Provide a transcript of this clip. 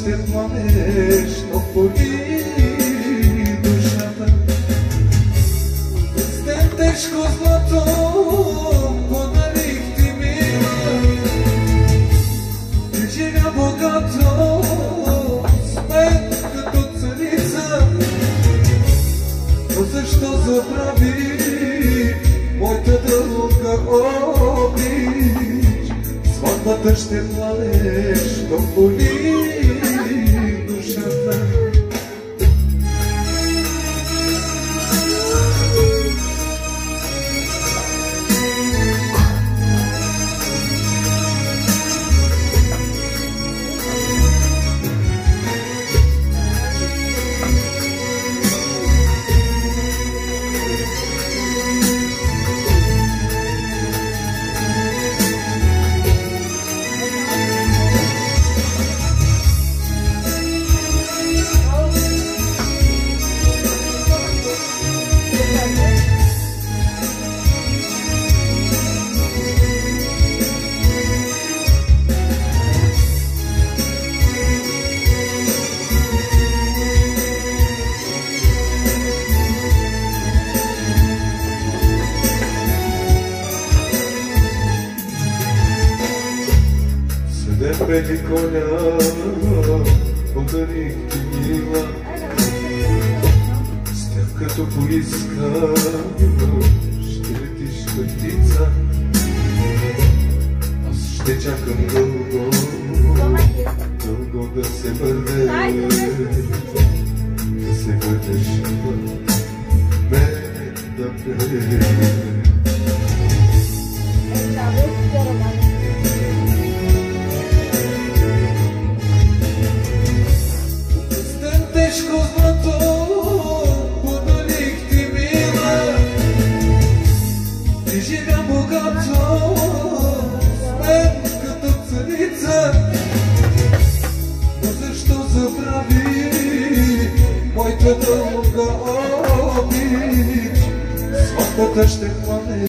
ще пламеш, но боли душата. С ден тежко злато подарих ти, мила. Ти живя богато с мен като царица. Но защо забрави моята дълга обич? Сватбата ще пламеш, но боли душата. Великоня подарих ти, мила. С тях като поиска ще летиш като птица. Аз ще чакам дълго, дълго да се върнеш, да се върнеш в мен да приемеш. Тежко злато подарих ти, мила. Ти живя богато с мен като царица. Но защо забрави моята дълга обич? Сватбата ще пламеш,